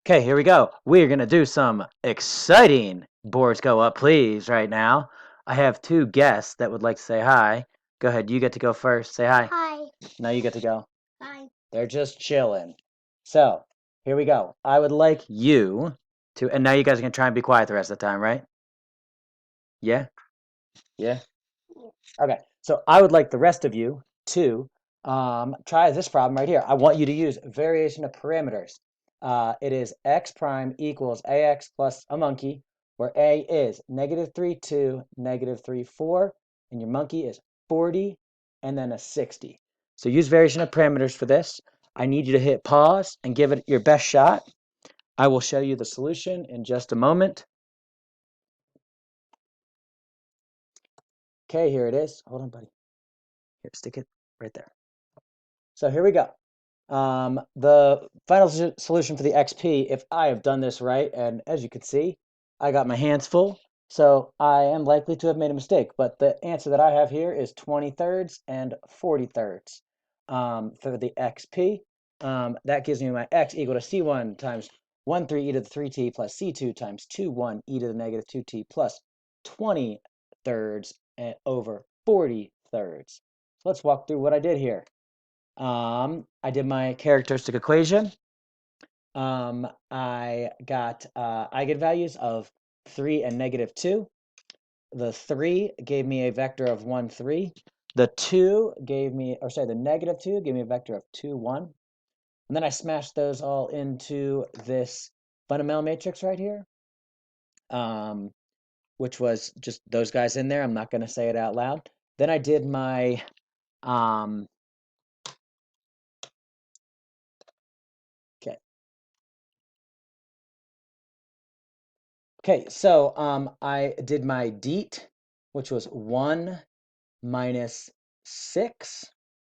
Okay, here we go. We're going to do some exciting boards go up, please, right now. I have two guests that would like to say hi. Go ahead, you get to go first. Say hi. Hi. Now you get to go. Hi. They're just chilling. So, here we go. I would like you to, and now you guys are going to try and be quiet the rest of the time, right? Yeah? Yeah? Okay, so I would like the rest of you to try this problem right here. I want you to use variation of parameters. It is x prime equals ax plus a monkey, where a is -3, 2, -3, 4, and your monkey is 40, and then a 60. So use variation of parameters for this. I need you to hit pause and give it your best shot. I will show you the solution in just a moment. Okay, here it is. Hold on, buddy. Here, stick it right there. So here we go. The final solution for the XP, if I have done this right, and as you can see, I got my hands full, so I am likely to have made a mistake, but the answer that I have here is 20 thirds and 40 thirds for the XP. That gives me my X equal to C1 times 1 3 e to the 3t plus C2 times 2 1 e to the -2t plus 20 thirds over 40 thirds. So let's walk through what I did here. I did my characteristic equation. I got eigenvalues of 3 and -2. The 3 gave me a vector of 1, 3. The 2 gave me, or sorry, the -2 gave me a vector of 2, 1. And then I smashed those all into this fundamental matrix right here, which was just those guys in there. I'm not going to say it out loud. Then I did my okay. Okay, so I did my DEET, which was 1 minus 6,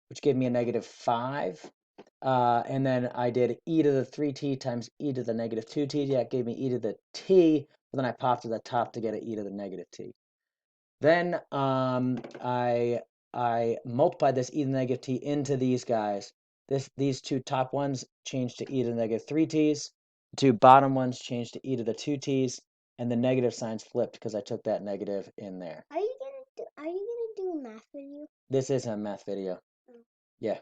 which gave me a -5. And then I did e to the 3t times e to the -2t. That gave me e to the t, but then I popped to the top to get an e to the -t. Then I multiplied this e to the -t into these guys. These two top ones changed to e to the -3t's. The two bottom ones changed to e to the 2t's, and the negative signs flipped because I took that negative in there. Are you gonna do a math video? This is a math video. Oh. Yeah.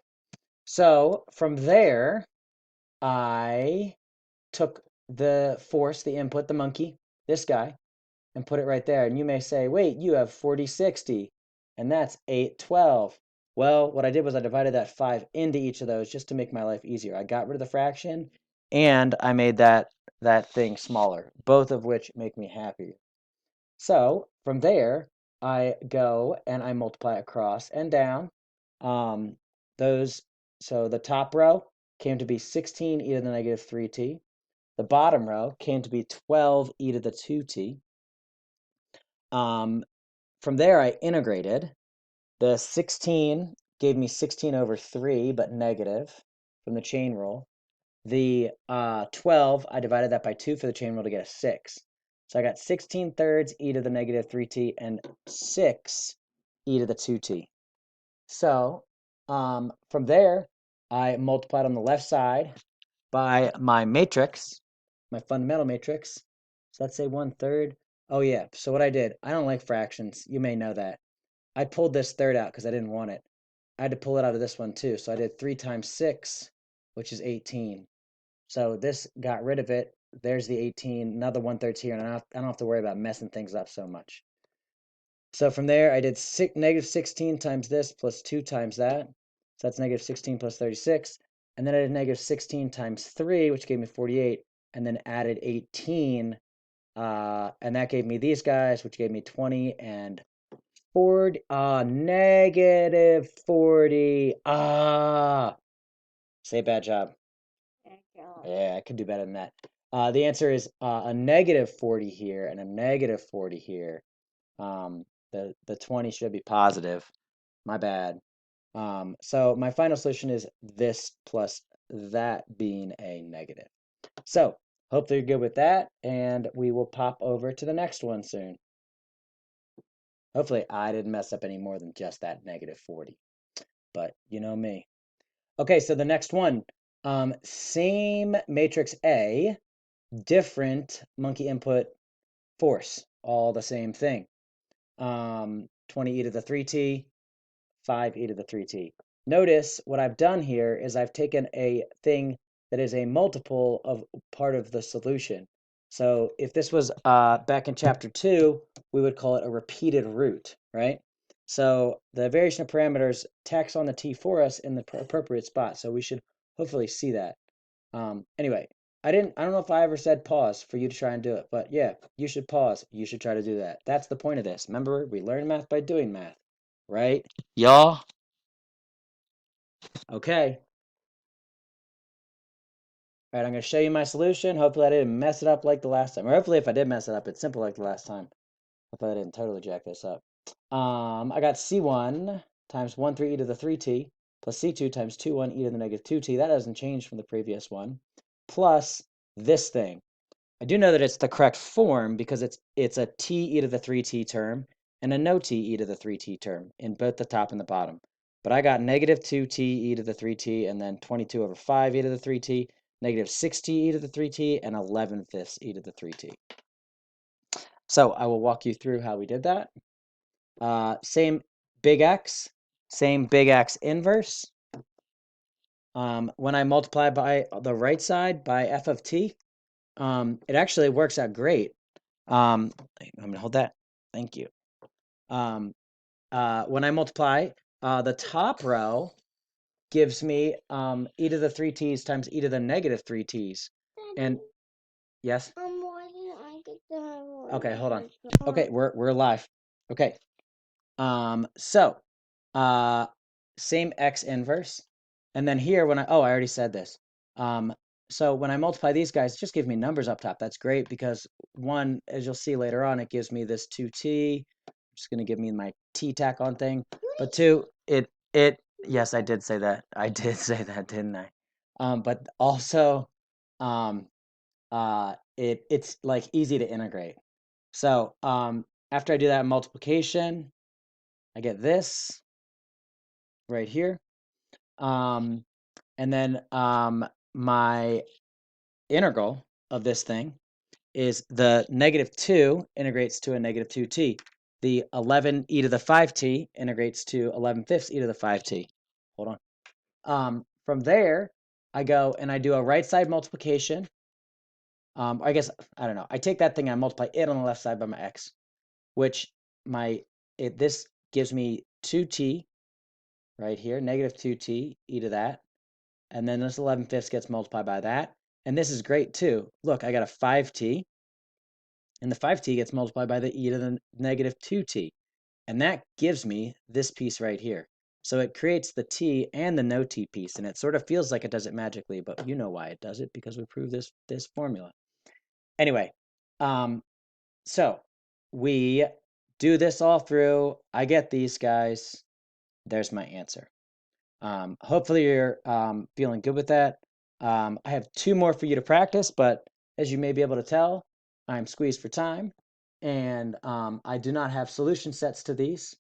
So from there, I took the force, the input, the monkey, this guy, and put it right there. And you may say, wait, you have 40, 60, and that's 8, 12. Well, what I did was I divided that 5 into each of those just to make my life easier. I got rid of the fraction, and I made that thing smaller, both of which make me happy. So from there, I go and I multiply across and down. Those So the top row came to be 16 e to the -3t. The bottom row came to be 12 e to the 2t. From there, I integrated. The 16 gave me 16 over 3, but negative from the chain rule. The 12, I divided that by 2 for the chain rule to get a 6. So I got 16 thirds e to the -3t and 6 e to the 2t. So from there, I multiplied on the left side by my matrix, my fundamental matrix. So let's say 1/3. Oh yeah, so what I did, I don't like fractions. You may know that. I pulled this third out because I didn't want it. I had to pull it out of this one too. So I did 3 times 6, which is 18. So this got rid of it. There's the 18. Now the 1/3's here, and I don't have to worry about messing things up so much. So from there, I did -16 times this plus 2 times that. So that's -16 plus 36. And then I did -16 times 3, which gave me 48, and then added 18. And that gave me these guys, which gave me 20 and 40. -40. Say bad job. Yeah, I could do better than that. The answer is a -40 here and a -40 here. The 20 should be positive. My bad. So my final solution is this plus that being a negative. So hopefully you're good with that, and we will pop over to the next one soon. Hopefully I didn't mess up any more than just that -40, but you know me. Okay, so the next one, same matrix A, different monkey input force, all the same thing. 20e to the 3t, 5e to the 3t. Notice what I've done here is I've taken a thing that is a multiple of part of the solution. So if this was back in chapter 2, we would call it a repeated root, right? So the variation of parameters tacks on the t for us in the appropriate spot. So we should hopefully see that. Anyway, I don't know if I ever said pause for you to try and do it, but yeah, you should pause. You should try to do that. That's the point of this. Remember, we learn math by doing math, right? Y'all? Okay. All right, I'm going to show you my solution. Hopefully I didn't mess it up like the last time. Or hopefully if I did mess it up, it's simple like the last time. Hopefully I didn't totally jack this up. I got C1 times 1 3e to the 3t plus C2 times 2 1e to the negative 2t. That doesn't change from the previous one. Plus this thing. I do know that it's the correct form because it's a t e to the 3t term and a no t e to the 3t term in both the top and the bottom. But I got negative 2t e to the 3t and then 22 over 5 e to the 3t, negative 6t e to the 3t, and 11/5 e to the 3t. So I will walk you through how we did that. Same big X, same big X inverse. When I multiply by the right side by f of t, it actually works out great. I'm going to hold that. Thank you. When I multiply, the top row gives me e to the 3t's times e to the negative 3t's. And yes? Why didn't I get the Okay, hold on. Okay, we're live. Okay. So same x inverse. And then here when I already said this. So when I multiply these guys, just give me numbers up top. That's great because one, as you'll see later on, it gives me this 2t. Just gonna give me my t tack on thing. But two, yes, I did say that. I did say that, didn't I? But also it's like easy to integrate. So after I do that multiplication, I get this right here. And then my integral of this thing is the negative 2 integrates to a negative 2t. The 11e to the 5t integrates to 11/5 e to the 5t. Hold on. From there, I go and I do a right side multiplication. I guess, I don't know. I take that thing and I multiply it on the left side by my x, which this gives me 2t right here, negative 2t, e to that. And then this 11/5 gets multiplied by that. And this is great too. Look, I got a 5t. And the 5t gets multiplied by the e to the negative 2t. And that gives me this piece right here. So it creates the t and the no t piece. And it sort of feels like it does it magically, but you know why it does it, because we proved this formula. Anyway, so we do this all through. I get these guys. There's my answer. Hopefully you're feeling good with that. I have 2 more for you to practice, but as you may be able to tell, I'm squeezed for time, and I do not have solution sets to these.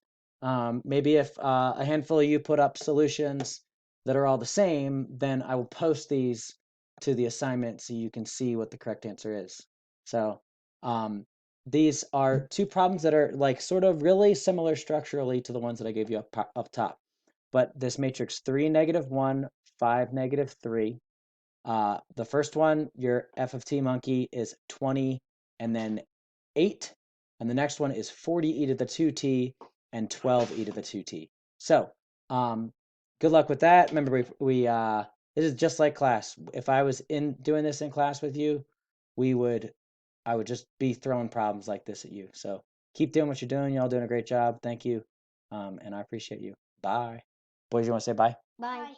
Maybe if a handful of you put up solutions that are all the same, then I will post these to the assignment so you can see what the correct answer is. So these are 2 problems that are like sort of really similar structurally to the ones that I gave you up top. But this matrix 3, -1, 5, -3. The first one, your f of t monkey, is 20 and then 8. And the next one is 40e to the 2t and 12e to the 2t. So good luck with that. Remember, this is just like class. If I was doing this in class with you, I would just be throwing problems like this at you. So keep doing what you're doing. Y'all doing a great job. Thank you. And I appreciate you. Bye. Boys, you want to say bye? Bye.